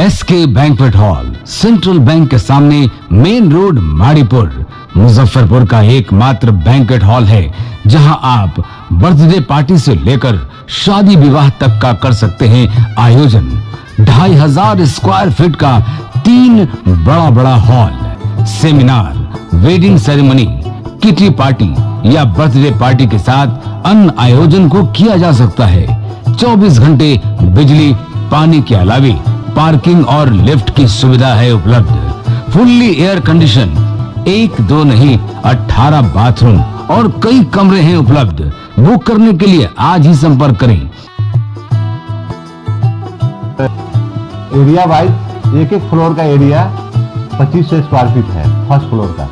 SK banquet hall, central bank के सामने, main road, Maripur, Muzaffarpur का एकमात्र बैंक्वेट हॉल है जहां आप बर्थडे पार्टी से लेकर शादी विवाह तक का कर सकते हैं आयोजन। 2500 स्क्वायर फीट का 3 बड़ा hall, seminar, wedding ceremony, kitty party या बर्थडे पार्टी के साथ अन्य आयोजन को किया जा सकता है। 24 घंटे बिजली पानी के अलावे पार्किंग और लिफ्ट की सुविधा है उपलब्ध। फुल्ली एयर कंडीशन, 1 2 नहीं 18 बाथरूम और कई कमरे हैं उपलब्ध। बुक करने के लिए आज ही संपर्क करें। एरिया वाइज एक फ्लोर का एरिया 2500 स्क्वायर फीट है। फर्स्ट फ्लोर का,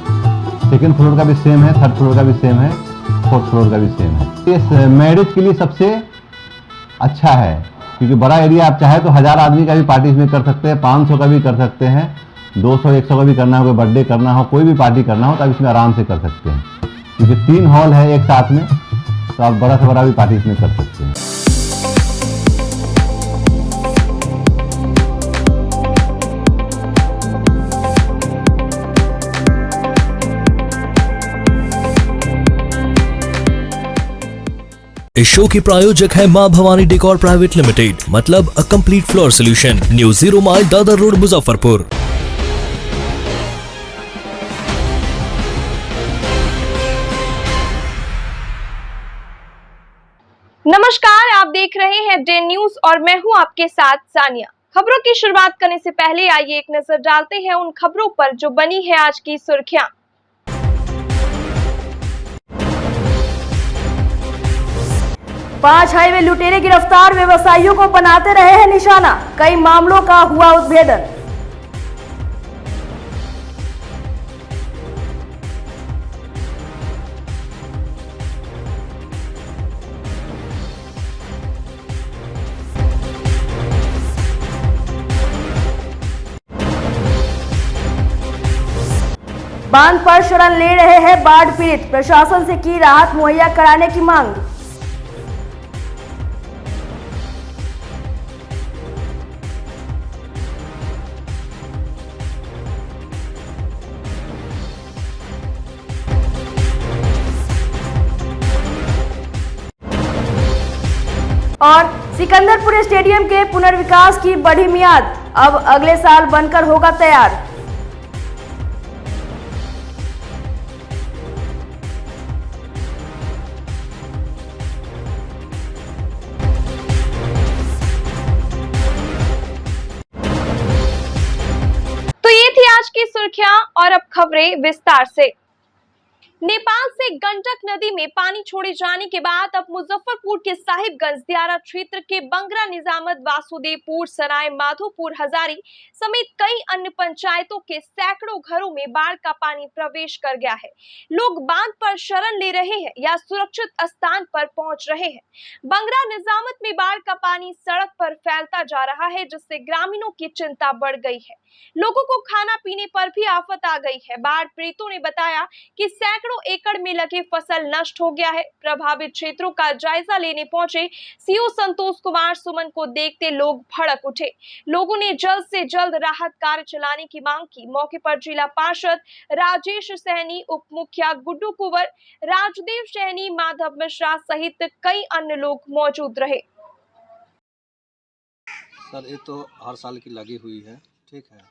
सेकंड फ्लोर का भी सेम है, थर्ड फ्लोर का भी सेम है, फोर्थ फ्लोर का भी सेम है। ये मैरिज के लिए सबसे अच्छा है क्योंकि बड़ा एरिया, आप चाहे तो 1000 आदमी का भी पार्टी इसमें कर सकते हैं, 500 का भी कर सकते हैं, 200 100 का भी करना हो, कोई बर्थडे करना हो, कोई भी पार्टी करना हो तो आप इसमें आराम से कर सकते हैं क्योंकि 3 हॉल है एक साथ में, तो आप बड़ा से बड़ा भी पार्टी इसमें कर सकते हैं। इस शो के प्रायोजक है मां भवानी डेकोर प्राइवेट लिमिटेड, मतलब a complete floor solution, new 0 mile Dadar road, Muzaffarpur. नमस्कार, आप देख रहे हैं डे न्यूज और मैं हूं आपके साथ सानिया। खबरों की शुरुआत करने से पहले आइए एक नजर डालते हैं उन खबरों पर जो बनी है आज की सुर्खियां। 5 हाईवे लुटेरे गिरफ्तार, व्यवसायियों को बनाते रहे हैं निशाना, कई मामलों का हुआ उद्भेदन। बांध पर शरण ले रहे हैं बाढ़ पीड़ित, प्रशासन से की राहत मुहैया कराने की मांग। और सिकंदरपुर स्टेडियम के पुनर्विकास की बढ़ी मियाद, अब अगले साल बनकर होगा तैयार। तो ये थी आज की सुर्खियां और अब खबरें विस्तार से। नेपाल से गंडक नदी में पानी छोड़े जाने के बाद अब मुजफ्फरपुर के साहिबगंज दियारा क्षेत्र के बंगरा, निजामत, वासुदेवपुर, सराय माधोपुर, हजारी समेत कई अन्य पंचायतों के सैकड़ों घरों में बाढ़ का पानी प्रवेश कर गया है। लोग बांध पर शरण ले रहे हैं या सुरक्षित स्थान पर पहुंच रहे हैं। बंगरा, निजामत में बाढ़ का पानी सड़क पर फैलता जा रहा है, जिससे ग्रामीणों की चिंता बढ़ गई है। लोगों को खाना पीने पर भी आफत आ गई है। बाढ़ पीड़ितों ने बताया कि सैकड़ों एकड़ में लगी फसल नष्ट हो गया है। प्रभावित क्षेत्रों का जायजा लेने पहुंचे सीओ संतोष कुमार सुमन को देखते लोग भड़क उठे। लोगों ने जल्द से जल्द राहत कार्य चलाने की मांग की। मौके पर जिला पार्षद राजेश सहनी, उप मुखिया गुड्डू कुंवर, राजदेव सहनी, माधव मिश्रा सहित कई अन्य लोग मौजूद रहे। सर, ये तो हर साल की लगी हुई है, ठीक है।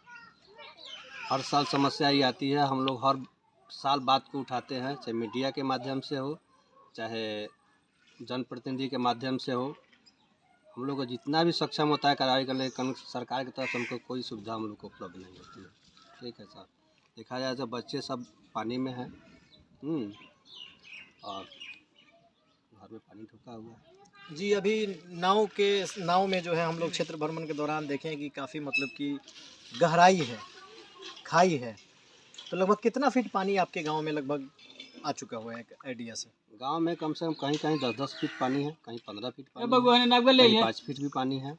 हर साल समस्या ही आती है। हम लोग हर साल बात को उठाते हैं, चाहे मीडिया के माध्यम से हो, चाहे जनप्रतिनिधि के माध्यम से हो। हम लोग को जितना भी सक्षम होता है कार्रवाई करने, सरकार की तरफ से हमको कोई सुविधा हम लोग को उपलब्ध नहीं होती है, ठीक है सर। देखा जाए तो बच्चे सब पानी में हैं और घर में पानी ढुका हुआ है। जी, अभी नाव में जो है हम लोग क्षेत्र भ्रमण के दौरान देखें कि काफ़ी मतलब कि गहराई है, खाई है। तो लगभग कितना फीट पानी आपके गांव में लगभग आ चुका हुआ है एक आइडिया से? गांव में कम से कम कहीं कहीं 10-10 फीट पानी है, कहीं 15 फीट पानी है, कहीं 5 फीट भी पानी है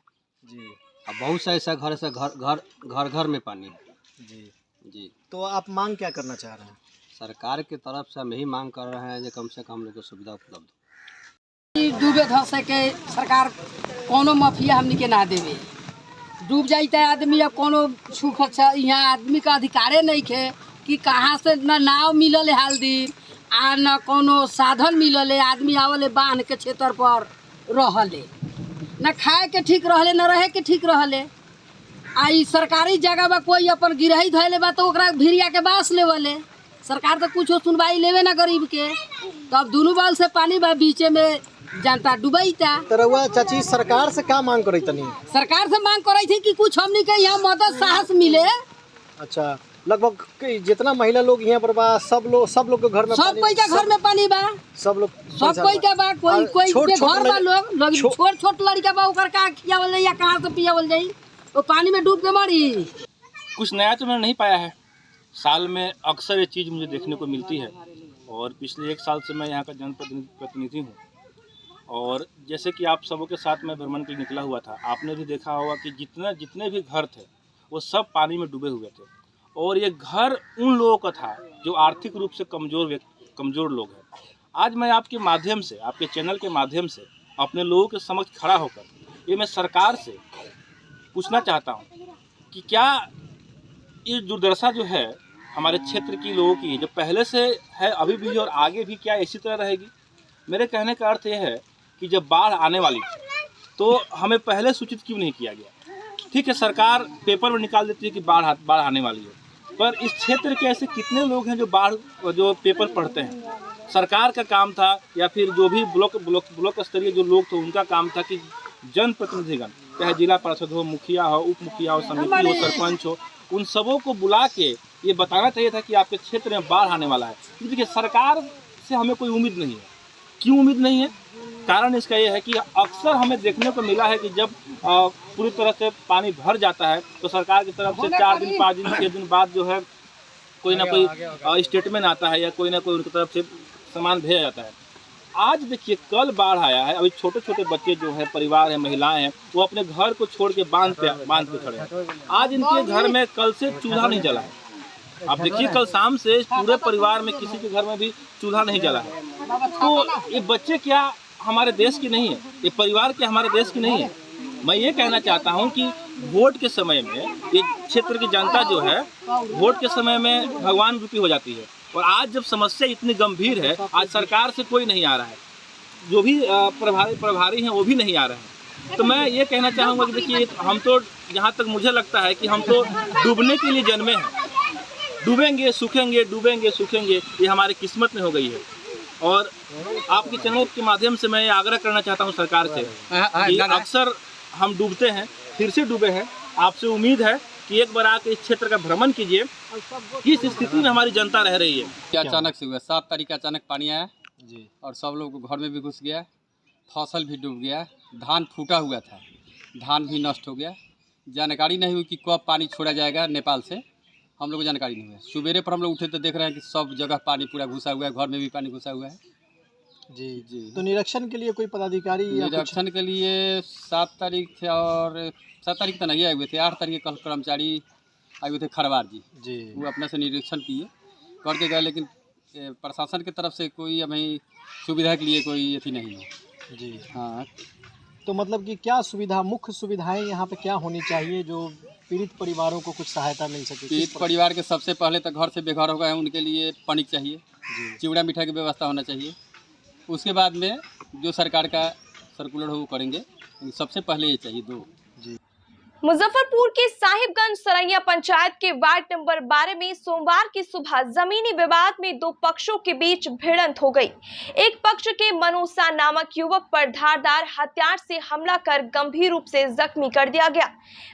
जी। अब बहुत सा ऐसा घर से घर में पानी है जी जी। तो आप मांग क्या करना चाह रहे हैं? सरकार की तरफ से हम यही मांग कर रहे हैं कि कम से कम हम लोग को सुविधा उपलब्ध डूबे धसे के सरकार कोनो माफिया हमनी के ना देवे। डूब जाता है आदमी। अब कोनो सुख अच्छा यहाँ आदमी का अधिकारे नहीं है कि कहाँ से न नाव मिलल है हाल दिन आ न कोनो साधन मिलल है। आदमी आवले बांध के क्षेत्र पर रहले, न खाए के ठीक रहले न रहे के ठीक रहले। आ ई सरकारी जगह बा कोई अपन गिरही धैले बा तो ओकरा भिरिया के बास लेवले। सरकार तो कुछ सुनवाई लेवे ना गरीब के। तो अब दोनों बाल से पानी बा बीचे में जनता डूबैता। तो रउआ चाची सरकार से क्या मांग करे तनी? सरकार से मांग करे थी कि कुछ हमनी के यहाँ मदद साहस मिले। अच्छा, लगभग जितना महिला लोग यहाँ पर बा सब लोग के घर में सब कोई का घर में पानी बा, सब कोई का बा, कोई के घर बा। लोग छोट लड़का बा ओकर का खियावल जाई या कहाँ से पियावल जाई, वो पानी में डूब के मरी। कुछ नया तो मैंने नहीं पाया है। साल में अक्सर ये चीज़ मुझे देखने को मिलती है और पिछले 1 साल से मैं यहाँ का जनप्रतिनिधि हूँ। और जैसे कि आप सबों के साथ मैं भ्रमण के लिए निकला हुआ था, आपने भी देखा होगा कि जितने भी घर थे वो सब पानी में डूबे हुए थे। और ये घर उन लोगों का था जो आर्थिक रूप से कमज़ोर लोग हैं। आज मैं आपके माध्यम से, आपके चैनल के माध्यम से अपने लोगों के समक्ष खड़ा होकर ये मैं सरकार से पूछना चाहता हूँ कि क्या ये दुर्दशा जो है हमारे क्षेत्र की लोगों की, जो पहले से है अभी भी और आगे भी, क्या इसी तरह रहेगी? मेरे कहने का अर्थ यह है कि जब बाढ़ आने वाली थी तो हमें पहले सूचित क्यों नहीं किया गया? ठीक है, सरकार पेपर में निकाल देती है कि बाढ़ आने वाली है, पर इस क्षेत्र के ऐसे कितने लोग हैं जो पेपर पढ़ते हैं? सरकार का काम था या फिर जो भी ब्लॉक स्तरीय जो लोग थे उनका काम था कि जनप्रतिनिधिगण, चाहे जिला पार्षद हो, मुखिया हो, उप मुखिया हो, समिति हो, सरपंच हो, उन सबों को बुला के ये बताना चाहिए था कि आपके क्षेत्र में बाढ़ आने वाला है। देखिए, सरकार से हमें कोई उम्मीद नहीं है। क्यों उम्मीद नहीं है? कारण इसका ये है कि अक्सर हमें देखने को मिला है कि जब पूरी तरह से पानी भर जाता है तो सरकार की तरफ से 4 दिन 5 दिन 6 दिन बाद जो है कोई ना कोई स्टेटमेंट आता है या कोई ना कोई उनकी तरफ से सामान भेजा जाता है। आज देखिए, कल बाढ़ आया है, अभी छोटे छोटे बच्चे जो है, परिवार है, महिलाएं हैं, वो अपने घर को छोड़ के बांध पे खड़े हैं। आज इनके घर में कल से चूल्हा नहीं जला है। आप देखिए, कल शाम से पूरे परिवार में किसी के घर में भी चूल्हा नहीं जला है। तो ये बच्चे क्या हमारे देश की नहीं है? ये परिवार क्या हमारे देश की नहीं है? मैं ये कहना चाहता हूँ कि वोट के समय में ये क्षेत्र की जनता जो है वोट के समय में भगवान रूपी हो जाती है। और आज जब समस्या इतनी गंभीर है, आज सरकार से कोई नहीं आ रहा है, जो भी प्रभारी हैं वो भी नहीं आ रहे हैं। तो मैं ये कहना चाहूँगा कि देखिए, हम तो, जहाँ तक मुझे लगता है कि हम तो डूबने के लिए जन्मे हैं। डूबेंगे सूखेंगे, डूबेंगे सूखेंगे, ये हमारी किस्मत में हो गई है। और आपके चैनल के माध्यम से मैं ये आग्रह करना चाहता हूँ सरकार से कि अक्सर हम डूबते हैं, फिर से डूबे हैं। आपसे उम्मीद है कि एक बार आके इस क्षेत्र का भ्रमण कीजिए, किस स्थिति में हमारी जनता रह रही है। क्या अचानक से हुआ? 7 तारीख अचानक पानी आया जी, और सब लोग घर में भी घुस गया, फसल भी डूब गया, धान फूटा हुआ था, धान भी नष्ट हो गया। जानकारी नहीं हुई कि कब पानी छोड़ा जाएगा नेपाल से, हम लोग को जानकारी नहीं हुआ। सुबेरे पर हम लोग उठे तो देख रहे हैं कि सब जगह पानी पूरा घुसा हुआ है, घर में भी पानी घुसा हुआ है। जी जी। तो निरीक्षण के लिए कोई पदाधिकारी? निरीक्षण के लिए 7 तारीख थे और 7 तारीख तो नहीं आए हुए थे, 8 तारीख कल कर्मचारी आए हुए थे खरवार जी, वो अपने से निरीक्षण किए करके गए, लेकिन प्रशासन की तरफ से कोई हमें सुविधा के लिए कोई अथी नहीं है जी। हाँ, तो मतलब कि क्या सुविधा, मुख्य सुविधाएं यहाँ पे क्या होनी चाहिए जो पीड़ित परिवारों को कुछ सहायता मिल सके? पीड़ित परिवार के सबसे पहले तो घर से बेघर हो गए हैं, उनके लिए पानी चाहिए, चिवड़ा मिठाई की व्यवस्था होना चाहिए। उसके बाद में जो सरकार का सर्कुलर हो वो करेंगे, सबसे पहले ये चाहिए 2 जी। मुजफ्फरपुर के साहिबगंज सरैया पंचायत के वार्ड नंबर 12 में सोमवार की सुबह जमीनी विवाद में 2 पक्षों के बीच भिड़ंत हो गई। एक पक्ष के मनोसा नामक युवक पर धारदार हथियार से हमला कर गंभीर रूप से जख्मी कर दिया गया।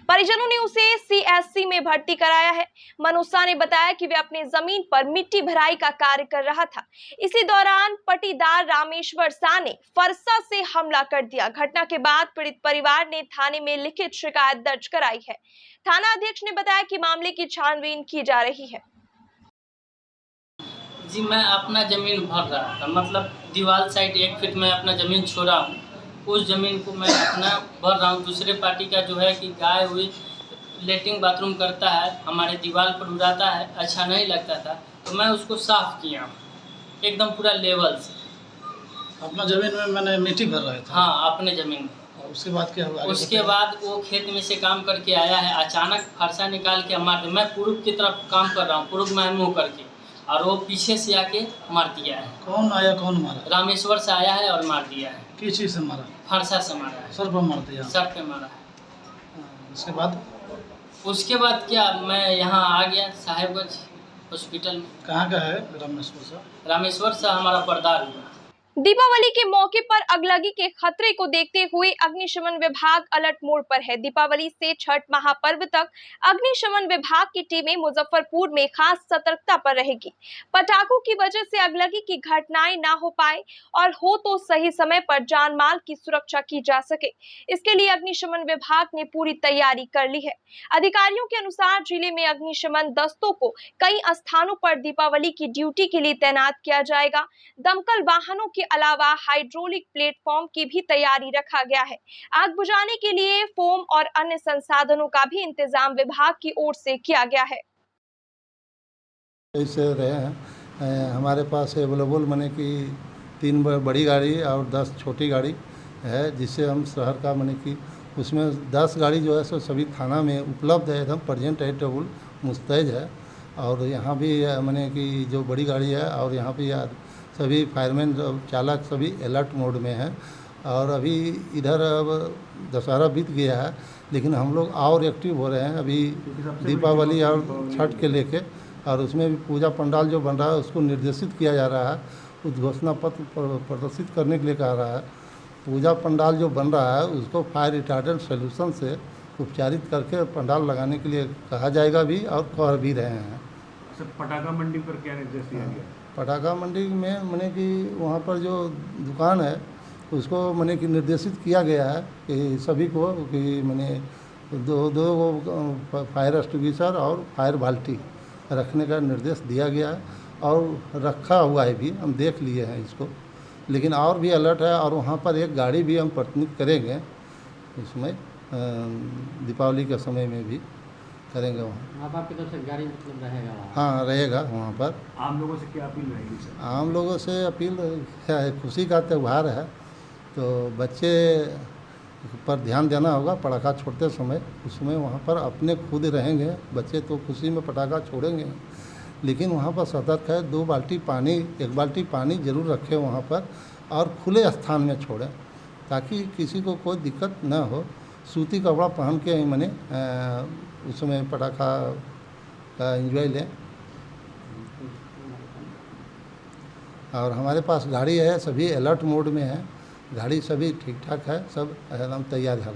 परिजनों ने उसे CSC में भर्ती कराया है। मनोसा ने बताया कि वे अपने जमीन पर मिट्टी भराई का कार्य कर रहा था। इसी दौरान पटीदार रामेश्वर शाह ने फरसा से हमला कर दिया। घटना के बाद पीड़ित परिवार ने थाने में लिखित शिकायत दर्ज कराई है। थाना अध्यक्ष ने बताया कि मामले की छानबीन की जा रही है। जी, मैं अपना जमीन भर रहा था, मतलब दीवार साइड 1 फीट में अपना जमीन छोड़ा हूँ, उस जमीन को मैं अपना भर रहा हूँ। दूसरे पार्टी का जो है कि गाय हुई लेटरिन बाथरूम करता है, हमारे दीवार पर उड़ाता है, अच्छा नहीं लगता था, तो मैं उसको साफ किया एकदम पूरा लेवल से। अपना ज़मीन में मैंने मिट्टी भर रहे थे? हाँ, अपने ज़मीन में। उसके बाद क्या हुआ? उसके बाद वो खेत में से काम करके आया है, अचानक फरसा निकाल के मार दिया। मैं पूर्व की तरफ काम कर रहा हूँ, पूर्व में मुँह करके, और वो पीछे से आके मार दिया है। कौन आया, कौन मारा? रामेश्वर से आया है और मार दिया है। किस चीज़ से मारा? फरसा से मारा है। सर पर मार दिया? सर पे मारा है। उसके बाद क्या मैं यहाँ आ गया साहेबगंज हॉस्पिटल में। कहाँ का है रामेश्वर से? रामेश्वर से हमारा पर्दार हुआ। दीपावली के मौके पर अगलगी के खतरे को देखते हुए अग्निशमन विभाग अलर्ट मोड पर है। दीपावली से छठ महापर्व तक अग्निशमन विभाग की टीमें मुजफ्फरपुर में खास सतर्कता पर रहेगी। पटाखों की वजह से अगलगी की घटनाएं ना हो पाए और हो तो सही समय पर जान माल की सुरक्षा की जा सके, इसके लिए अग्निशमन विभाग ने पूरी तैयारी कर ली है। अधिकारियों के अनुसार जिले में अग्निशमन दस्तों को कई स्थानों पर दीपावली की ड्यूटी के लिए तैनात किया जाएगा। दमकल वाहनों के अलावा हाइड्रोलिक प्लेटफॉर्म की भी तैयारी रखा गया है। आग बुझाने के लिए फोम और अन्य संसाधनों का भी इंतजाम विभाग की ओर से किया गया है। ऐसे रहे हैं हमारे पास अवेलेबल मने कि 3 बड़ी गाड़ी और 10 छोटी गाड़ी है, जिससे हम शहर का मने कि उसमें 10 गाड़ी जो है सो सभी थाना में उपलब्ध है, एकदम प्रेजेंट है, टेबल मुस्तैद है। और यहाँ भी मने कि जो बड़ी गाड़ी है और यहाँ भी सभी फायरमैन चालक सभी अलर्ट मोड में हैं। और अभी इधर अब दशहरा बीत गया है, लेकिन हम लोग और एक्टिव हो रहे हैं अभी दीपावली और छठ के लेके, और उसमें भी पूजा पंडाल जो बन रहा है उसको निर्देशित किया जा रहा है, उद्घोषणा पत्र प्रदर्शित करने के लिए कहा रहा है। पूजा पंडाल जो बन रहा है उसको फायर रिटार्डेंट सोल्यूशन से उपचारित करके पंडाल लगाने के लिए कहा जाएगा भी, और कह भी रहे हैं। पटाखा मंडी पर क्या निर्देश दिया गया? पटाखा मंडी में मने कि वहाँ पर जो दुकान है उसको मने कि निर्देशित किया गया है कि सभी को कि मने दो फायर एक्सटिंग्विशर और फायर बाल्टी रखने का निर्देश दिया गया है, और रखा हुआ है भी, हम देख लिए हैं इसको। लेकिन और भी अलर्ट है, और वहाँ पर एक गाड़ी भी हम प्रतिनिधित्व करेंगे उसमें, दीपावली के समय में भी करेंगे। वहाँ आपकी तरफ से गाड़ी मतलब रहेगा? हाँ रहेगा वहाँ पर। आम लोगों से क्या अपील रहेगी सर? आम लोगों से अपील है, खुशी का त्यौहार है तो बच्चे पर ध्यान देना होगा। पटाखा छोड़ते समय उसमें वहाँ पर अपने खुद रहेंगे बच्चे, तो खुशी में पटाखा छोड़ेंगे, लेकिन वहाँ पर सतर्क है। 2 बाल्टी पानी, 1 बाल्टी पानी जरूर रखें वहाँ पर, और खुले स्थान में छोड़ें ताकि किसी को कोई दिक्कत न हो। सूती कपड़ा पहन के ही मने उसमें पटाखा का एंजॉय लें। और हमारे पास गाड़ी है, सभी अलर्ट मोड में है, गाड़ी सभी ठीक ठाक है, सब एकदम तैयार है।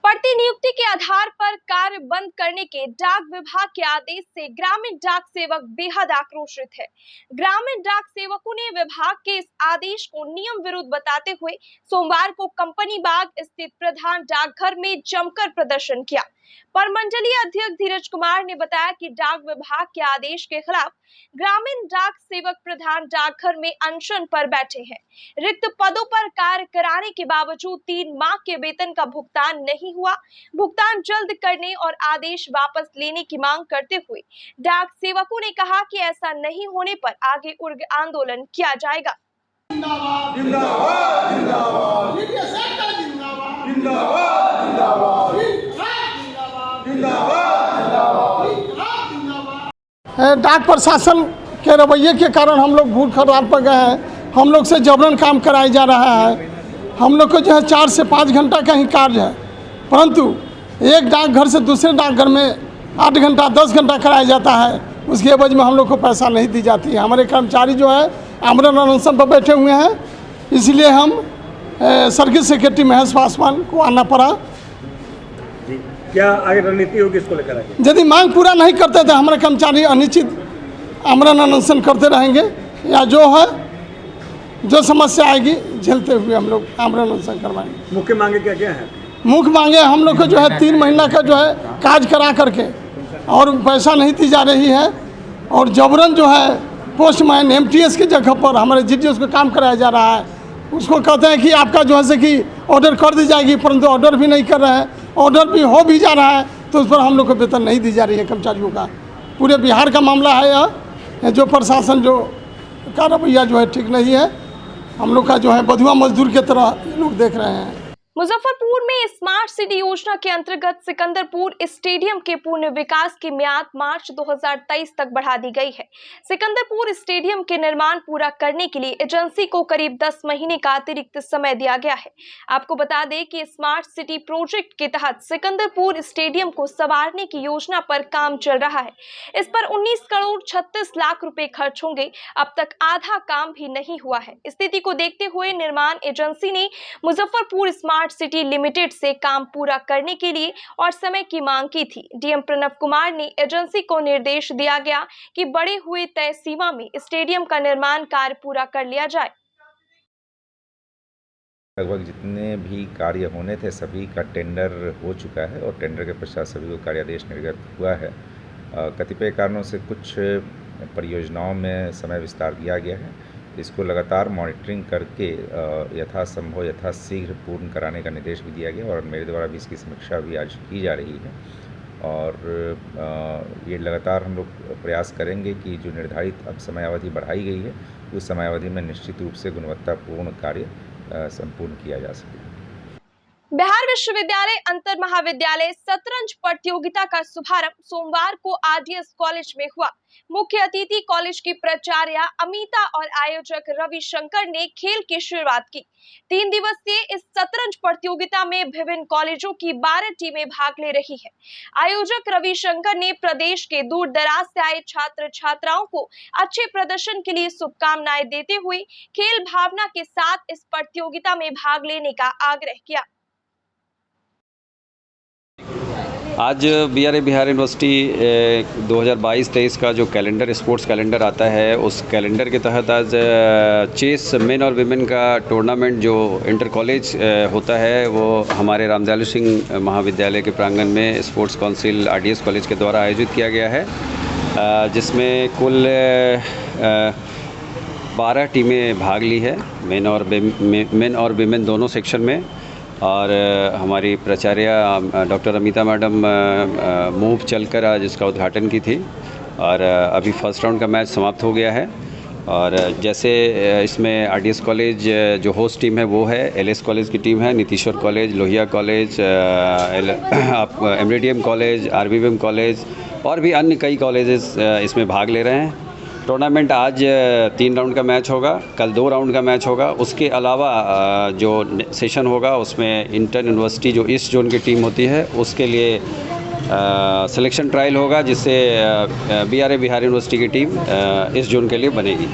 बढ़ती नियुक्ति के आधार पर कार्य बंद करने के डाक विभाग के आदेश से ग्रामीण डाक सेवक बेहद आक्रोशित है। ग्रामीण डाक सेवकों ने विभाग के इस आदेश को नियम विरुद्ध बताते हुए सोमवार को कंपनी बाग स्थित प्रधान डाकघर में जमकर प्रदर्शन किया। परमंडलीय अध्यक्ष धीरज कुमार ने बताया कि डाक विभाग के आदेश के खिलाफ ग्रामीण डाक सेवक प्रधान डाकघर में अनशन पर बैठे हैं। रिक्त पदों पर कार्य कराने के बावजूद 3 माह के वेतन का भुगतान नहीं हुआ। भुगतान जल्द करने और आदेश वापस लेने की मांग करते हुए डाक सेवकों ने कहा कि ऐसा नहीं होने पर आगे उग्र आंदोलन किया जाएगा। जिंदाबाद जिंदाबाद जिंदाबाद जिंदाबाद जिंदाबाद डाक प्रशासन के रवैये के कारण हम लोग भूख हड़ताल पर गए हैं। हम लोग से जबरन काम कराया जा रहा है। हम लोग को जो है 4 से 5 घंटा का ही कार्य है, परंतु एक डाकघर से दूसरे डाकघर में 8 घंटा 10 घंटा कराया जाता है। उसके एवज में हम लोग को पैसा नहीं दी जाती है। हमारे कर्मचारी जो है आमरण अनशन पर बैठे हुए हैं, इसलिए हम सर्किट सेक्रेटरी महेश पासवान को आना पड़ा। क्या आगे रणनीति होगी इसको लेकर? यदि मांग पूरा नहीं करते तो हमारे कर्मचारी अनिश्चित आमरण अनशन करते रहेंगे, या जो है जो समस्या आएगी झेलते हुए हम लोग आमरण अनशन करवाएंगे। मुख्य मांगे क्या क्या है? मुख्य मांगे हम लोग को जो है 3 महीना का जो है काज करा करके और पैसा नहीं दी जा रही है, और जबरन जो है पोस्टमैन MTS की जगह पर हमारे GDS को काम कराया जा रहा है। उसको कहते हैं कि आपका जो है से कि ऑर्डर कर दी जाएगी, परंतु ऑर्डर भी नहीं कर रहे हैं। ऑर्डर भी हो भी जा रहा है तो उस पर हम लोग को वेतन नहीं दी जा रही है कर्मचारियों का। पूरे बिहार का मामला है यह, जो प्रशासन जो का रवैया जो है ठीक नहीं है। हम लोग का जो है बधुआ मजदूर की तरह लोग देख रहे हैं। मुजफ्फरपुर में स्मार्ट सिटी योजना के अंतर्गत सिकंदरपुर स्टेडियम के पूर्ण विकास की मियाद मार्च 2023 तक बढ़ा दी गई है। सिकंदरपुर स्टेडियम के निर्माण पूरा करने के लिए एजेंसी को करीब 10 महीने का अतिरिक्त समय दिया गया है। आपको बता दें कि स्मार्ट सिटी प्रोजेक्ट के तहत सिकंदरपुर स्टेडियम को संवारने की योजना पर काम चल रहा है। इस पर 19 करोड़ 36 लाख रुपए खर्च होंगे। अब तक आधा काम भी नहीं हुआ है। स्थिति को देखते हुए निर्माण एजेंसी ने मुजफ्फरपुर स्मार्ट सिटी लिमिटेड से काम पूरा करने के लिए और समय की मांग की थी। डीएम प्रणव कुमार ने एजेंसी को निर्देश दिया गया कि बढ़े हुए तय सीमा में स्टेडियम का निर्माण कार्य पूरा कर लिया जाए। लगभग जितने भी कार्य होने थे सभी का टेंडर हो चुका है और टेंडर के पश्चात सभी को कार्यादेश निर्गत हुआ है। कतिपय कारणों से कुछ परियोजनाओं में समय विस्तार दिया गया है। इसको लगातार मॉनिटरिंग करके यथासंभव यथाशीघ्र पूर्ण कराने का निर्देश भी दिया गया और मेरे द्वारा भी इसकी समीक्षा भी आज की जा रही है। और ये लगातार हम लोग प्रयास करेंगे कि जो निर्धारित अब समयावधि बढ़ाई गई है उस समयावधि में निश्चित रूप से गुणवत्तापूर्ण कार्य संपूर्ण किया जा सके। बिहार विश्वविद्यालय अंतर महाविद्यालय शतरंज प्रतियोगिता का शुभारंभ सोमवार को आरडीएस कॉलेज में हुआ। मुख्य अतिथि कॉलेज की प्राचार्य अमिता और आयोजक रविशंकर ने खेल की शुरुआत की। 3 दिवसीय इस शतरंज प्रतियोगिता में विभिन्न कॉलेजों की 12 टीमें भाग ले रही है। आयोजक रविशंकर ने प्रदेश के दूर दराज से आए छात्र छात्राओं को अच्छे प्रदर्शन के लिए शुभकामनाएं देते हुए खेल भावना के साथ इस प्रतियोगिता में भाग लेने का आग्रह किया। आज बिहार यूनिवर्सिटी 2022-23 का जो कैलेंडर स्पोर्ट्स कैलेंडर आता है उस कैलेंडर के तहत आज चेस मेन और विमेन का टूर्नामेंट जो इंटर कॉलेज होता है वो हमारे रामदयालु सिंह महाविद्यालय के प्रांगण में स्पोर्ट्स काउंसिल आरडीएस कॉलेज के द्वारा आयोजित किया गया है, जिसमें कुल 12 टीमें भाग ली है मेन और विमेन दोनों सेक्शन में। और हमारी प्राचार्य डॉक्टर अमिता मैडम मूव चलकर आज इसका उद्घाटन की थी और अभी फर्स्ट राउंड का मैच समाप्त हो गया है। और जैसे इसमें आरडीएस कॉलेज जो होस्ट टीम है वो है, एलएस कॉलेज की टीम है, Nitishwar college, Lohia college, MDM college, RBM college और भी अन्य कई कॉलेजेस इसमें भाग ले रहे हैं। टूर्नामेंट आज 3 राउंड का मैच होगा, कल 2 राउंड का मैच होगा। उसके अलावा जो सेशन होगा उसमें इंटर यूनिवर्सिटी जो ईस्ट जोन की टीम होती है उसके लिए सिलेक्शन ट्रायल होगा, जिससे बिहार यूनिवर्सिटी की टीम ईस्ट जोन के लिए बनेगी।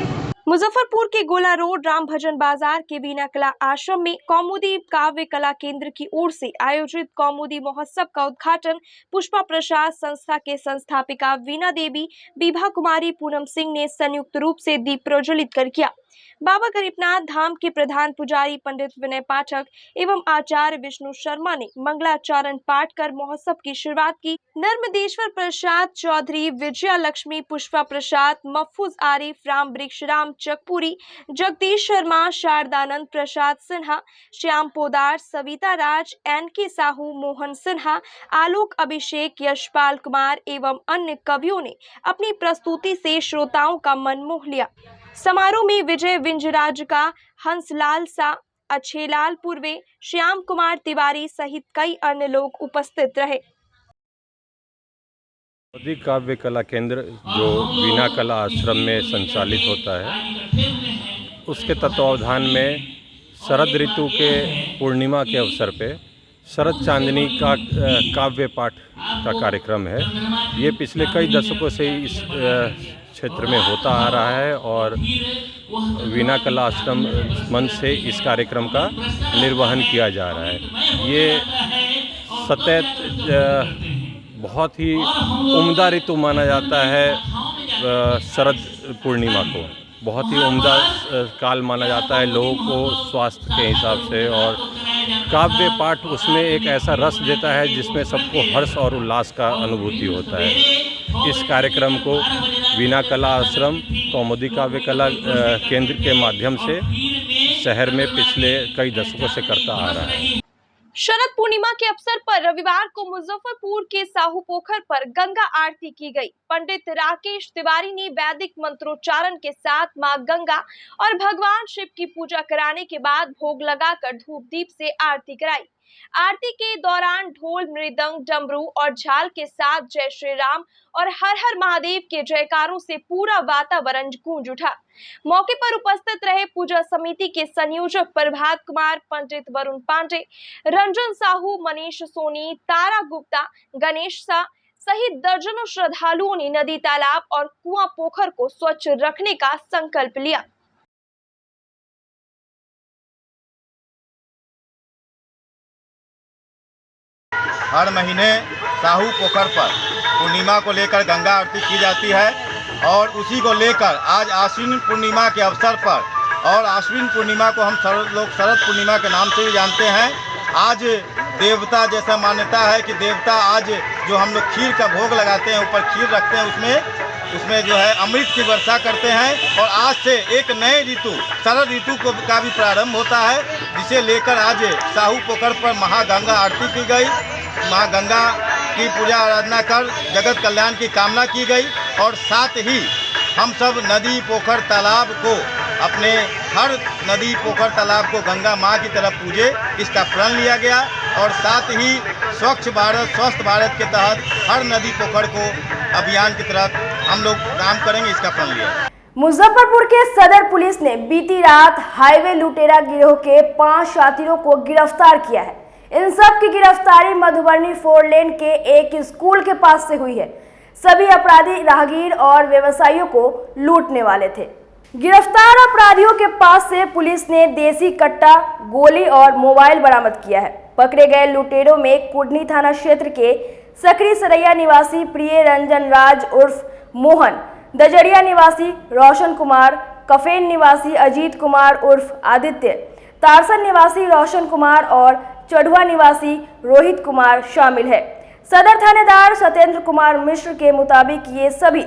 मुजफ्फरपुर के गोला रोड राम भजन बाजार के बीना कला आश्रम में कौमुदी काव्य कला केंद्र की ओर से आयोजित कौमुदी महोत्सव का उद्घाटन पुष्पा प्रसाद संस्था के संस्थापिका वीणा देवी, विभा कुमारी, पूनम सिंह ने संयुक्त रूप से दीप प्रज्वलित कर किया। बाबा गरीबनाथ धाम के प्रधान पुजारी पंडित विनय पाठक एवं आचार्य विष्णु शर्मा ने मंगलाचरण पाठ कर महोत्सव की शुरुआत की। नर्मदेश्वर प्रसाद चौधरी, विजया लक्ष्मी, पुष्पा प्रसाद, महफूज आरिफ, राम वृक्ष राम चकपुरी, जगदीश शर्मा, शारदानंद प्रसाद सिन्हा, श्याम पोदार, सविता राज, एनके साहू, मोहन सिन्हा, आलोक अभिषेक, यशपाल कुमार एवं अन्य कवियों ने अपनी प्रस्तुति से श्रोताओं का मन मोह लिया। समारोह में विजय विंजराज का, हंसलाल सा, अच्छेलाल पूर्वे, श्याम कुमार तिवारी सहित कई अन्य लोग उपस्थित रहे। कौमुदी काव्य कला केंद्र जो वीणा कला आश्रम में संचालित होता है, उसके तत्वावधान में शरद ऋतु के पूर्णिमा के अवसर पे शरद चांदनी का काव्य पाठ का कार्यक्रम है। ये पिछले कई दशकों से इस क्षेत्र में होता आ रहा है और वीणा कला आश्रम मंच से इस कार्यक्रम का निर्वहन किया जा रहा है। ये बहुत ही उम्दा ऋतु माना जाता है। शरद पूर्णिमा को बहुत ही उम्दा काल माना जाता है लोगों को स्वास्थ्य के हिसाब से, और काव्य पाठ उसमें एक ऐसा रस देता है जिसमें सबको हर्ष और उल्लास का अनुभूति होता है। इस कार्यक्रम को वीणा कला आश्रम कौमुदी काव्य कला केंद्र के माध्यम से शहर में पिछले कई दशकों से करता आ रहा है। शरद पूर्णिमा के अवसर पर रविवार को मुजफ्फरपुर के साहू पोखर पर गंगा आरती की गई। पंडित राकेश तिवारी ने वैदिक मंत्रोच्चारण के साथ मां गंगा और भगवान शिव की पूजा कराने के बाद भोग लगाकर धूप दीप से आरती कराई। आरती के दौरान ढोल, मृदंग, डमरू और झाल के साथ जय श्री राम और हर हर महादेव के जयकारों से पूरा वातावरण गूंज उठा। मौके पर उपस्थित रहे पूजा समिति के संयोजक प्रभात कुमार, पंडित वरुण पांडे, रंजन साहू, मनीष सोनी, तारा गुप्ता, गणेश शाह सहित दर्जनों श्रद्धालुओं ने नदी, तालाब और कुआं, पोखर को स्वच्छ रखने का संकल्प लिया। हर महीने साहू पोखर पर पूर्णिमा को लेकर गंगा आरती की जाती है और उसी को लेकर आज आश्विन पूर्णिमा के अवसर पर, और आश्विन पूर्णिमा को हम लोग शरद पूर्णिमा के नाम से भी जानते हैं, आज देवता जैसा मान्यता है कि देवता आज जो हम लोग खीर का भोग लगाते हैं, ऊपर खीर रखते हैं, उसमें जो है अमृत की वर्षा करते हैं। और आज से एक नए ऋतु शरद ऋतु का भी प्रारंभ होता है, जिसे लेकर आज साहू पोखर पर महागंगा आरती की गई। माँ गंगा की पूजा आराधना कर जगत कल्याण की कामना की गई और साथ ही हम सब नदी, पोखर, तालाब को अपने हर नदी, पोखर, तालाब को गंगा माँ की तरफ पूजे, इसका प्रण लिया गया। और साथ ही स्वच्छ भारत, स्वस्थ भारत के तहत हर नदी, पोखर को अभियान की तरफ हम लोग काम करेंगे, इसका प्रण लिया। मुजफ्फरपुर के सदर पुलिस ने बीती रात हाईवे लुटेरा गिरोह के 5 शातिरों को गिरफ्तार किया है। इन सब की गिरफ्तारी मधुबनी 4 लेन के एक स्कूल के पास से हुई है। सभी अपराधी राहगीर और व्यवसायियों को लूटने वाले थे। गिरफ्तार अपराधियों के पास से पुलिस ने देसी कट्टा, गोली और मोबाइल बरामद किया है। पकड़े गए लुटेरों में कुडनी थाना क्षेत्र के सकरी सरैया निवासी प्रिय रंजन राज उर्फ मोहन, दजरिया निवासी रोशन कुमार, कफेन निवासी अजीत कुमार उर्फ आदित्य, तारसन निवासी रोशन कुमार और चढ़ुआ निवासी रोहित कुमार शामिल है। सदर थानेदार सत्येंद्र कुमार मिश्र के मुताबिक ये सभी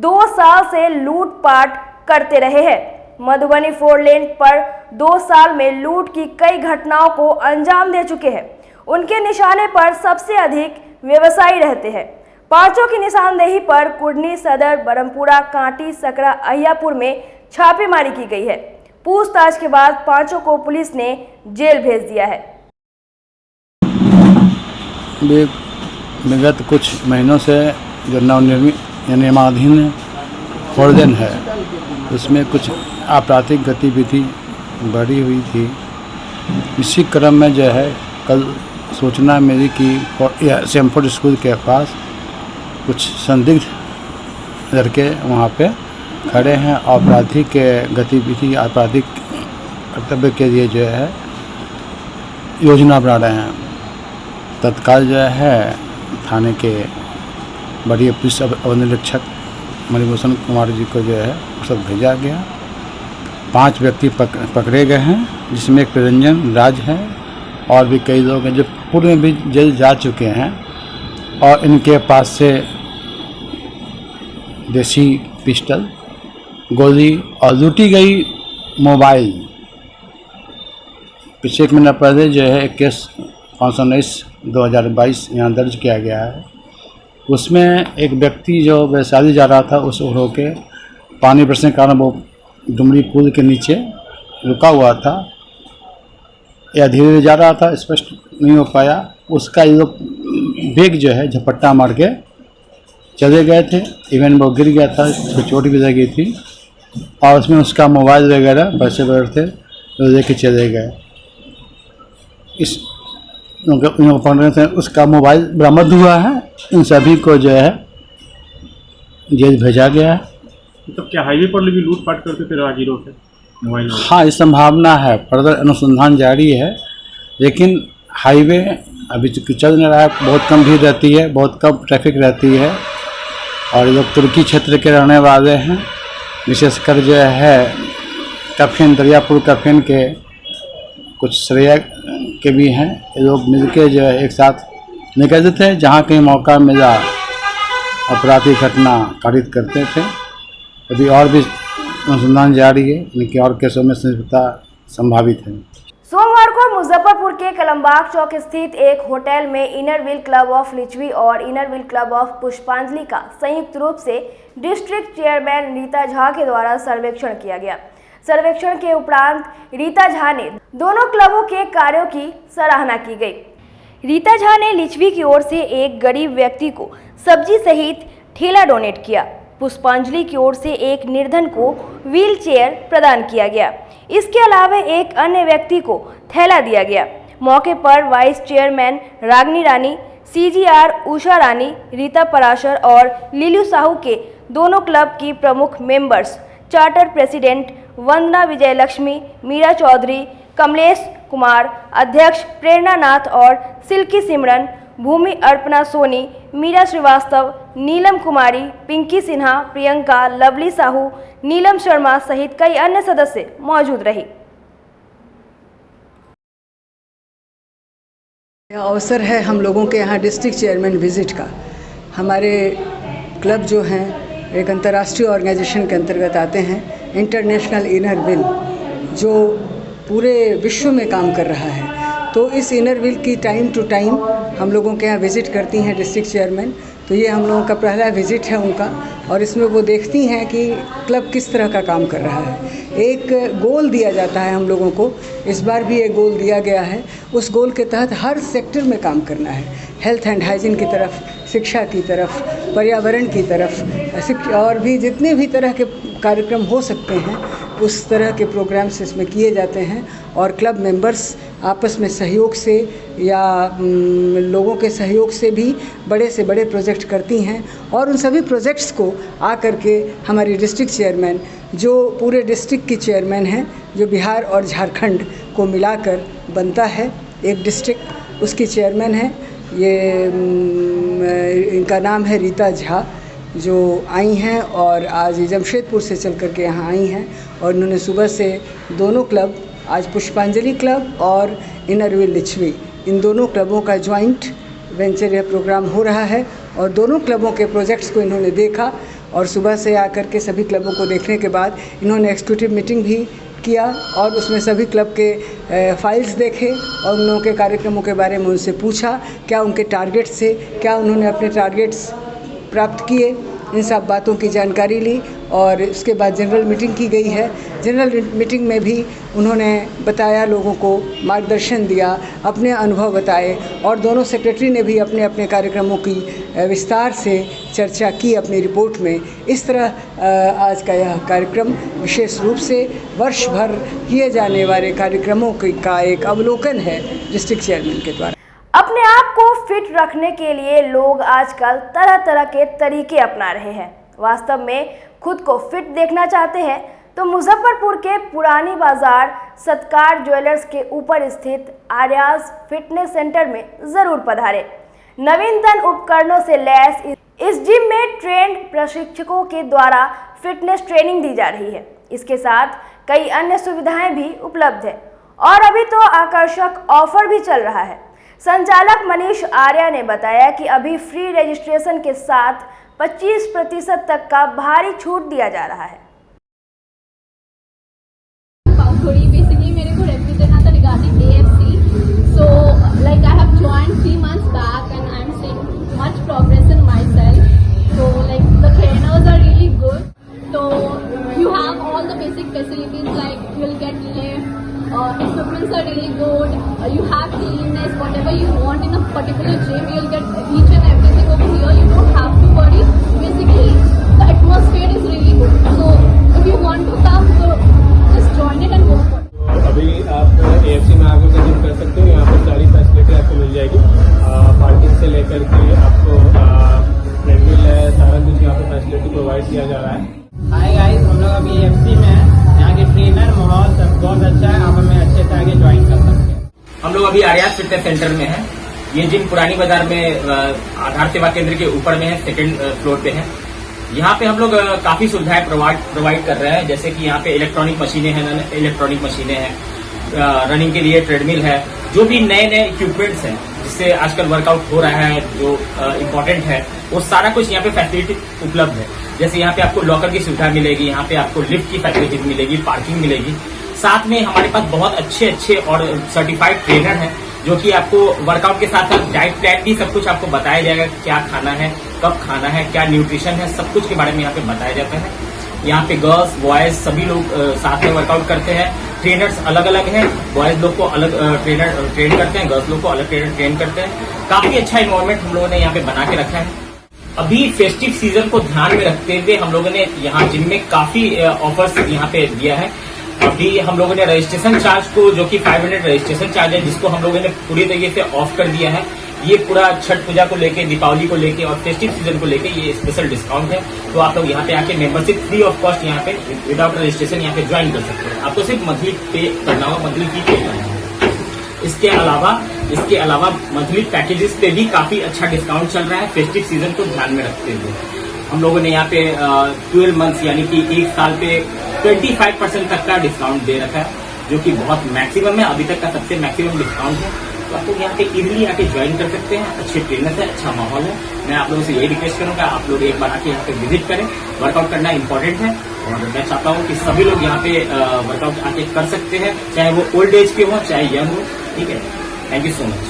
2 साल से लूटपाट करते रहे हैं। मधुबनी 4 लेन पर 2 साल में लूट की कई घटनाओं को अंजाम दे चुके हैं। उनके निशाने पर सबसे अधिक व्यवसायी रहते हैं। पांचों की निशानदेही पर कुडनी, सदर, बरमपुरा, कांटी, सकरा, अहियापुर में छापेमारी की गई है। पूछताछ के बाद पांचों को पुलिस ने जेल भेज दिया है। विगत कुछ महीनों से जो नवनिर्मित निर्माणाधीन 4 लेन है, उसमें कुछ आपराधिक गतिविधि बढ़ी हुई थी। इसी क्रम में जो है कल सूचना मिली कि सेमफोर्ड स्कूल के पास कुछ संदिग्ध लड़के वहाँ पे खड़े हैं, आपराधिक गतिविधि, आपराधिक कर्तव्य के लिए जो है योजना बना रहे हैं। तत्काल जो है थाने के वरीय पुलिस अधीक्षक मणिभूषण कुमार जी को जो है सब भेजा गया। 5 व्यक्ति पकड़े गए हैं, जिसमें एक निरंजन राज है और भी कई लोग हैं जो पूर्व में भी जेल जा चुके हैं। और इनके पास से देसी पिस्टल, गोली और लूटी गई मोबाइल। पिछले 1 महीना पहले जो है एक केस 519/2022 यहाँ दर्ज किया गया है। उसमें एक व्यक्ति जो वैशाली जा रहा था, उस ओर के पानी बरसने के कारण वो डुमरी पुल के नीचे रुका हुआ था या धीरे धीरे जा रहा था, स्पष्ट नहीं हो पाया। उसका ये लोग बैग जो है झपट्टा मार के चले गए थे। इवन वो गिर गया था, चोट भी लगी थी और उसमें उसका मोबाइल वगैरह पैसे वगैरह थे तो लेके चले गए। इस पकड़ने से उसका मोबाइल बरामद हुआ है। इन सभी को जो है जेल भेजा गया है। तो क्या हाईवे पर लोग लूटपाट करते थे राहगीरों से मोबाइल? हाँ, इस संभावना है, फर्दर अनुसंधान जारी है। लेकिन हाईवे अभी चल नहीं रहा है, बहुत कम भीड़ रहती है, बहुत कम ट्रैफिक रहती है और ये लोग तुर्की क्षेत्र के रहने वाले हैं। विशेषकर जो है कफेन, दरियापुर कफेन के कुछ श्रेय के भी हैं। ये लोग मिलके जो है एक साथ निकलते थे, जहाँ कहीं मौका मिला अपराधी घटना कारित करते थे। अभी और भी अनुसंधान जारी है, इनके और केसों में संलिप्तता संभावित है। सोमवार को मुजफ्फरपुर के कलमबाग चौक स्थित एक होटल में Inner Wheel Club of Lichchhavi और इनर व्हील क्लब ऑफ पुष्पांजलि का संयुक्त रूप से डिस्ट्रिक्ट चेयरमैन रीता झा के द्वारा सर्वेक्षण किया गया। सर्वेक्षण के उपरांत रीता झा ने दोनों क्लबों के कार्यों की सराहना की गई। रीता झा ने लिच्छवी की ओर से एक गरीब व्यक्ति को सब्जी सहित ठेला डोनेट किया। पुष्पांजलि की ओर से एक निर्धन को व्हील चेयर प्रदान किया गया। इसके अलावा एक अन्य व्यक्ति को थैला दिया गया। मौके पर वाइस चेयरमैन रागनी रानी, CGR उषा रानी, रीता पराशर और लीलू साहू के दोनों क्लब की प्रमुख मेंबर्स, चार्टर प्रेसिडेंट वंदना विजयलक्ष्मी, मीरा चौधरी, कमलेश कुमार, अध्यक्ष प्रेरणा नाथ और सिल्की सिमरन, भूमि अर्पणा सोनी, मीरा श्रीवास्तव, नीलम कुमारी, पिंकी सिन्हा, प्रियंका, लवली साहू, नीलम शर्मा सहित कई अन्य सदस्य मौजूद रही। यह अवसर है हम लोगों के यहाँ डिस्ट्रिक्ट चेयरमैन विजिट का। हमारे क्लब जो हैं एक अंतर्राष्ट्रीय ऑर्गेनाइजेशन के अंतर्गत आते हैं, इंटरनेशनल इनर व्हील, जो पूरे विश्व में काम कर रहा है। तो इस इनर व्हील की टाइम टू टाइम हम लोगों के यहाँ विज़िट करती हैं डिस्ट्रिक्ट चेयरमैन। तो ये हम लोगों का पहला विज़िट है उनका, और इसमें वो देखती हैं कि क्लब किस तरह का काम कर रहा है। एक गोल दिया जाता है हम लोगों को, इस बार भी एक गोल दिया गया है। उस गोल के तहत हर सेक्टर में काम करना है, हेल्थ एंड हाइजीन की तरफ, शिक्षा की तरफ, पर्यावरण की तरफ, और भी जितने भी तरह के कार्यक्रम हो सकते हैं उस तरह के प्रोग्राम्स इसमें किए जाते हैं। और क्लब मेंबर्स आपस में सहयोग से या लोगों के सहयोग से भी बड़े से बड़े प्रोजेक्ट करती हैं, और उन सभी प्रोजेक्ट्स को आकर के हमारी डिस्ट्रिक्ट चेयरमैन, जो पूरे डिस्ट्रिक्ट की चेयरमैन हैं, जो बिहार और झारखंड को मिलाकर बनता है एक डिस्ट्रिक्ट, उसकी चेयरमैन है। ये इनका नाम है रीता झा, जो आई हैं और आज जमशेदपुर से चल कर के यहाँ आई हैं। और इन्होंने सुबह से दोनों क्लब, आज पुष्पांजलि क्लब और इनर व्हील लिच्छवी, इन दोनों क्लबों का ज्वाइंट वेंचर यह प्रोग्राम हो रहा है। और दोनों क्लबों के प्रोजेक्ट्स को इन्होंने देखा, और सुबह से आकर के सभी क्लबों को देखने के बाद इन्होंने एक्जीक्यूटिव मीटिंग भी किया, और उसमें सभी क्लब के फाइल्स देखे और उन लोगों के कार्यक्रमों के बारे में उनसे पूछा, क्या उनके टारगेट्स थे, क्या उन्होंने अपने टारगेट्स प्राप्त किए, इन सब बातों की जानकारी ली। और उसके बाद जनरल मीटिंग की गई है। जनरल मीटिंग में भी उन्होंने बताया, लोगों को मार्गदर्शन दिया, अपने अनुभव बताए, और दोनों सेक्रेटरी ने भी अपने अपने कार्यक्रमों की विस्तार से चर्चा की अपनी रिपोर्ट में। इस तरह आज का यह कार्यक्रम विशेष रूप से वर्ष भर किए जाने वाले कार्यक्रमों का एक अवलोकन है डिस्ट्रिक्ट चेयरमैन के द्वारा। अपने आप को फिट रखने के लिए लोग आजकल तरह तरह के तरीके अपना रहे हैं। वास्तव में खुद को फिट देखना चाहते हैं तो मुजफ्फरपुर के पुरानी बाजार सत्कार ज्वेलर्स के ऊपर स्थित आर्याज फिटनेस सेंटर में जरूर पधारें। नवीनतम उपकरणों से लैस इस जिम में ट्रेंड प्रशिक्षकों के द्वारा फिटनेस ट्रेनिंग दी जा रही है। इसके साथ कई अन्य सुविधाएं भी उपलब्ध है, और अभी तो आकर्षक ऑफर भी चल रहा है। संचालक मनीष आर्या ने बताया कि अभी फ्री रजिस्ट्रेशन के साथ 25% तक का भारी छूट दिया जा रहा है। Basically, मेरे को review देना था regarding AFC. So, like I have joined 3 months back and I'm seeing much progress in myself. So, like the trainers are really good. So, you have all the basic facilities like you'll get lift. Equipments are really good. You have cleanness, whatever you want in a particular gym, you'll get each and everything over here. You don't have to worry. Basically, the atmosphere is really good. So, if you want to come, so just join it and go for it. अभी आप AFC में आगे visit कर सकते हो। यहाँ पर सारी फैसिलिटी आपको मिल जाएगी, पार्किंग से लेकर के आपको ट्रेडमिल है, सारा कुछ यहाँ पर फैसिलिटी प्रोवाइड किया जा रहा है। हाय गाइस, हम लोग अभी AFC में हैं। यहाँ के ट्रेनर माहौल सब बहुत अच्छा है, आप हमें अच्छे से आगे ज्वाइन कर सकते हैं। हम लोग अभी आर्याज फिटनेस सेंटर में हैं। ये जिम पुरानी बाजार में आधार सेवा केंद्र के ऊपर में है, 2nd फ्लोर पे है। यहाँ पे हम लोग काफी सुविधाएं प्रोवाइड कर रहे हैं, जैसे कि यहाँ पे इलेक्ट्रॉनिक मशीनें हैं, इलेक्ट्रॉनिक मशीनें हैं, रनिंग के लिए ट्रेडमिल है, जो भी नए नए इक्विपमेंट्स हैं जिससे आजकल वर्कआउट हो रहा है, जो इम्पोर्टेंट है, वो सारा कुछ यहाँ पे फैसिलिटी उपलब्ध है। जैसे यहाँ पे आपको लॉकर की सुविधा मिलेगी, यहाँ पे आपको लिफ्ट की फैसिलिटी मिलेगी, पार्किंग मिलेगी। साथ में हमारे पास बहुत अच्छे और सर्टिफाइड ट्रेनर हैं, जो कि आपको वर्कआउट के साथ साथ डाइट प्लान भी सब कुछ आपको बताया जाएगा, क्या खाना है, कब खाना है, क्या न्यूट्रिशन है, सब कुछ के बारे में यहाँ पे बताया जाता है। यहाँ पे गर्ल्स बॉयज सभी लोग साथ में वर्कआउट करते हैं। ट्रेनर्स अलग अलग हैं, बॉयज लोग को अलग ट्रेनर ट्रेन करते हैं, गर्ल्स लोग को अलग ट्रेनर ट्रेन करते हैं। काफी अच्छा इन्वायरमेंट हम लोगों ने यहाँ पे बना के रखा है। अभी फेस्टिव सीजन को ध्यान में रखते हुए हम लोगों ने यहाँ जिम में काफी ऑफर्स यहाँ पे दिया है। अभी हम लोगों ने रजिस्ट्रेशन चार्ज को, जो कि 500 रजिस्ट्रेशन चार्ज है, जिसको हम लोगों ने पूरी तरीके से ऑफ कर दिया है। ये पूरा छठ पूजा को लेके, दीपावली को लेके और फेस्टिव सीजन को लेके ये स्पेशल डिस्काउंट है। तो आप लोग यहाँ पे आके मेंबरशिप फ्री ऑफ कॉस्ट यहाँ पे विदाउट रजिस्ट्रेशन यहाँ पे ज्वाइन कर सकते हैं। आपको सिर्फ मंथली पे करना होगा, मंथली फी पे करना है। इसके अलावा मंथली पैकेजेस पे भी काफी अच्छा डिस्काउंट चल रहा है फेस्टिव सीजन को ध्यान में रखते हुए। हम लोगों ने यहाँ पे 12 मंथ्स यानी कि एक साल पे 25% तक का डिस्काउंट दे रखा है, जो कि बहुत मैक्सिमम है, अभी तक का सबसे मैक्सिमम डिस्काउंट है। तो आप लोग यहाँ पे इजीली आके ज्वाइन कर सकते हैं। अच्छे ट्रेनर्स है, अच्छा माहौल है। मैं आप लोगों से यही रिक्वेस्ट करूंगा, आप लोग एक बार आके यहाँ पे विजिट करें। वर्कआउट करना इंपॉर्टेंट है और मैं चाहता हूँ कि सभी लोग यहाँ पे वर्कआउट आके कर सकते हैं, चाहे वो ओल्ड एज के हो चाहे यंग हो। ठीक है, थैंक यू सो मच।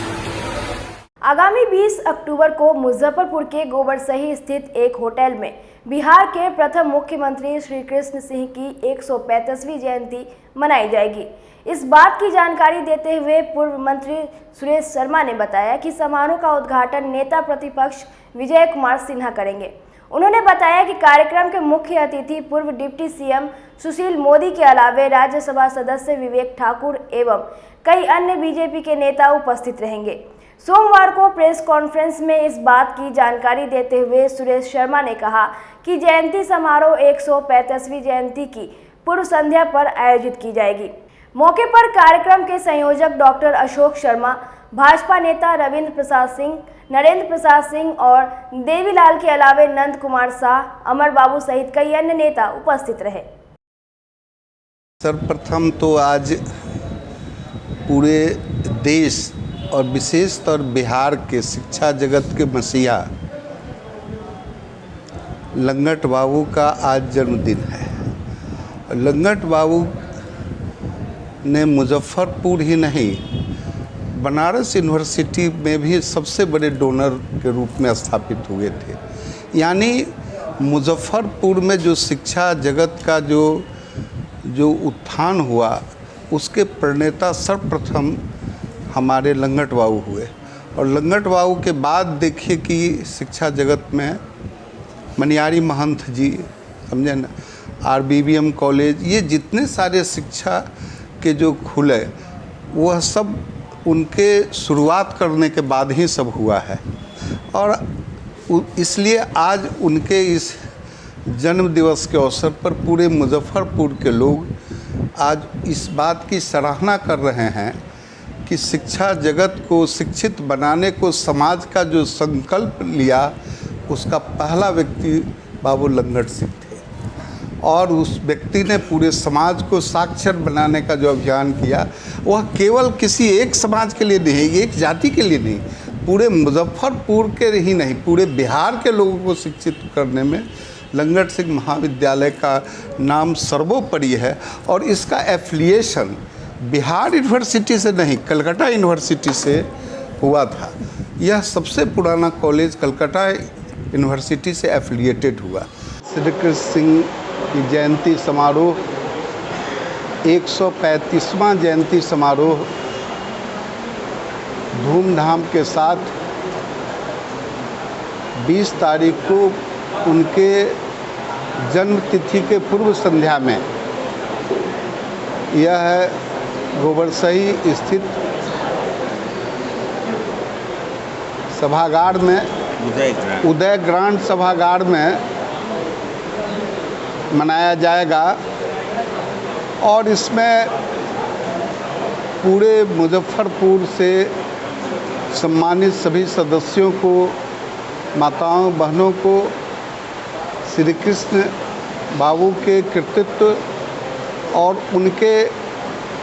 आगामी 20 अक्टूबर को मुजफ्फरपुर के गोबरसही स्थित एक होटल में बिहार के प्रथम मुख्यमंत्री श्री कृष्ण सिंह की 135वीं जयंती मनाई जाएगी। इस बात की जानकारी देते हुए पूर्व मंत्री सुरेश शर्मा ने बताया कि समारोह का उद्घाटन नेता प्रतिपक्ष विजय कुमार सिन्हा करेंगे। उन्होंने बताया कि कार्यक्रम के मुख्य अतिथि पूर्व डिप्टी सीएम सुशील मोदी के अलावे राज्यसभा सदस्य विवेक ठाकुर एवं कई अन्य बीजेपी के नेता उपस्थित रहेंगे। सोमवार को प्रेस कॉन्फ्रेंस में इस बात की जानकारी देते हुए सुरेश शर्मा ने कहा कि जयंती समारोह 135वीं जयंती की पूर्व संध्या पर आयोजित की जाएगी। मौके पर कार्यक्रम के संयोजक डॉक्टर अशोक शर्मा, भाजपा नेता रविंद्र प्रसाद सिंह, नरेंद्र प्रसाद सिंह और देवीलाल के अलावे नंद कुमार शाह, अमर बाबू सहित कई अन्य नेता उपस्थित रहे। सर्वप्रथम तो आज पूरे देश और विशेष तौर बिहार के शिक्षा जगत के मसीहा लंगट बाबू का आज जन्मदिन है। लंगट बाबू ने मुजफ्फरपुर ही नहीं, बनारस यूनिवर्सिटी में भी सबसे बड़े डोनर के रूप में स्थापित हुए थे। यानी मुजफ्फरपुर में जो शिक्षा जगत का जो उत्थान हुआ, उसके प्रणेता सर्वप्रथम हमारे लंगट बाबू हुए। और लंगट बाबू के बाद देखिए कि शिक्षा जगत में मनियारी महंत जी, समझे ना, RBBM कॉलेज, ये जितने सारे शिक्षा के जो खुले, वह सब उनके शुरुआत करने के बाद ही सब हुआ है। और इसलिए आज उनके इस जन्म दिवस के अवसर पर पूरे मुजफ्फरपुर के लोग आज इस बात की सराहना कर रहे हैं कि शिक्षा जगत को शिक्षित बनाने को समाज का जो संकल्प लिया, उसका पहला व्यक्ति बाबू लंगट सिंह थे। और उस व्यक्ति ने पूरे समाज को साक्षर बनाने का जो अभियान किया, वह केवल किसी एक समाज के लिए नहीं, एक जाति के लिए नहीं, पूरे मुजफ्फरपुर के ही नहीं, पूरे बिहार के लोगों को शिक्षित करने में लंगट सिंह महाविद्यालय का नाम सर्वोपरि है। और इसका एफिलिएशन बिहार यूनिवर्सिटी से नहीं, कलकत्ता यूनिवर्सिटी से हुआ था। यह सबसे पुराना कॉलेज कलकत्ता यूनिवर्सिटी से एफिलिएटेड हुआ। श्री कृष्ण सिंह की जयंती समारोह, 135वां जयंती समारोह धूमधाम के साथ 20 तारीख को उनके जन्म तिथि के पूर्व संध्या में, यह है गोबरसही स्थित सभागार में, उदय ग्रांड सभागार में मनाया जाएगा। और इसमें पूरे मुजफ्फरपुर से सम्मानित सभी सदस्यों को, माताओं बहनों को श्री कृष्ण बाबू के कृतित्व और उनके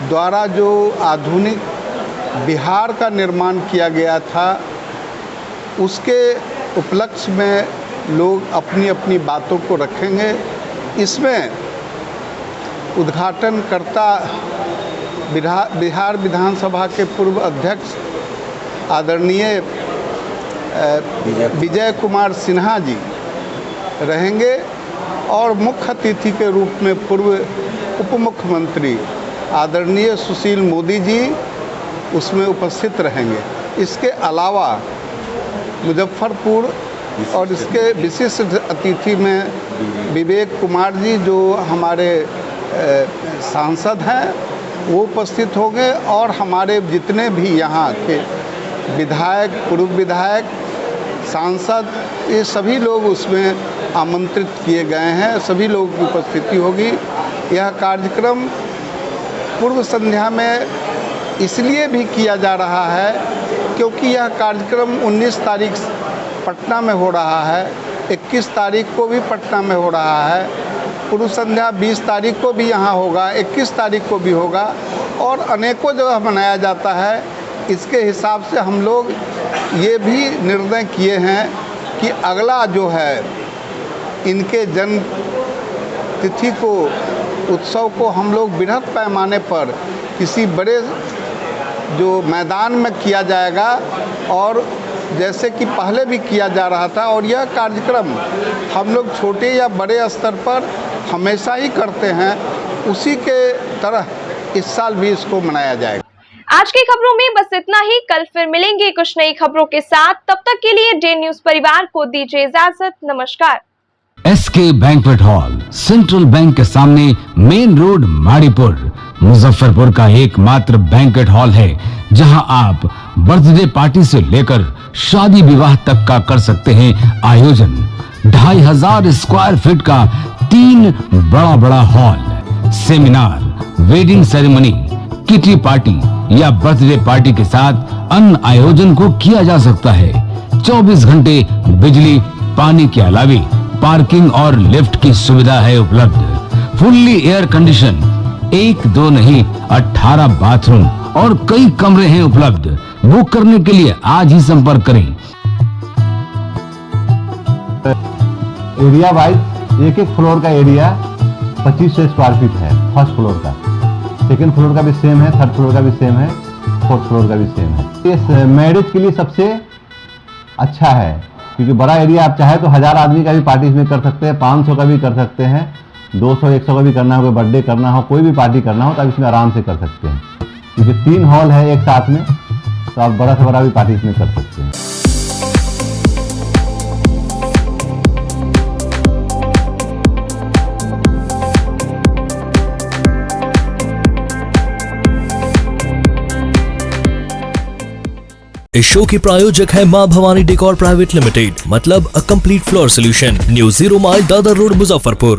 द्वारा जो आधुनिक बिहार का निर्माण किया गया था, उसके उपलक्ष्य में लोग अपनी अपनी बातों को रखेंगे। इसमें उद्घाटनकर्ता बिहार विधानसभा के पूर्व अध्यक्ष आदरणीय विजय कुमार सिन्हा जी रहेंगे और मुख्य अतिथि के रूप में पूर्व उप मुख्यमंत्री आदरणीय सुशील मोदी जी उसमें उपस्थित रहेंगे। इसके अलावा मुजफ्फरपुर और इसके विशिष्ट अतिथि में विवेक कुमार जी जो हमारे सांसद हैं वो उपस्थित होंगे और हमारे जितने भी यहाँ के विधायक, पूर्व विधायक, सांसद, ये सभी लोग उसमें आमंत्रित किए गए हैं। सभी लोगों की उपस्थिति होगी। यह कार्यक्रम पूर्व संध्या में इसलिए भी किया जा रहा है क्योंकि यह कार्यक्रम 19 तारीख पटना में हो रहा है, 21 तारीख को भी पटना में हो रहा है, पूर्व संध्या 20 तारीख को भी यहाँ होगा, 21 तारीख को भी होगा और अनेकों जगह मनाया जाता है। इसके हिसाब से हम लोग ये भी निर्णय किए हैं कि अगला जो है इनके जन्म तिथि को, उत्सव को हम लोग बृहद पैमाने पर किसी बड़े जो मैदान में किया जाएगा और जैसे कि पहले भी किया जा रहा था। और यह कार्यक्रम हम लोग छोटे या बड़े स्तर पर हमेशा ही करते हैं, उसी के तरह इस साल भी इसको मनाया जाएगा। आज की खबरों में बस इतना ही। कल फिर मिलेंगे कुछ नई खबरों के साथ। तब तक के लिए डे न्यूज परिवार को दीजिए इजाजत। नमस्कार। SK banquet hall, central bank के सामने, मेन रोड, माड़ीपुर, मुजफ्फरपुर का एकमात्र बैंक्वेट हॉल है जहां आप बर्थडे पार्टी से लेकर शादी विवाह तक का कर सकते हैं आयोजन। 2500 स्क्वायर फीट का 3 बड़ा hall, seminar, wedding ceremony, kitty party या बर्थडे पार्टी के साथ अन्य आयोजन को किया जा सकता है। 24 घंटे बिजली पानी के अलावे पार्किंग और लिफ्ट की सुविधा है उपलब्ध। फुल्ली एयर कंडीशन, 1 2 नहीं 18 बाथरूम और कई कमरे हैं उपलब्ध। बुक करने के लिए आज ही संपर्क करें। एरिया वाइज एक फ्लोर का एरिया 2500 स्क्वायर फीट है। फर्स्ट फ्लोर का, सेकेंड फ्लोर का भी सेम है, थर्ड फ्लोर का भी सेम है, फोर्थ फ्लोर का भी सेम है। ये मैरिज के लिए सबसे अच्छा है क्योंकि बड़ा एरिया आप चाहे तो 1000 आदमी का भी पार्टी इसमें कर सकते हैं, 500 का भी कर सकते हैं, 200 100 का भी करना हो, कोई बर्थडे करना हो, कोई भी पार्टी करना हो तो आप इसमें आराम से कर सकते हैं क्योंकि 3 हॉल है एक साथ में, तो आप बड़ा से बड़ा भी पार्टी इसमें कर सकते हैं। इस शो के प्रायोजक है मां भवानी डेकोर प्राइवेट लिमिटेड, मतलब a complete floor solution, new 0 mile Dadar road, Muzaffarpur.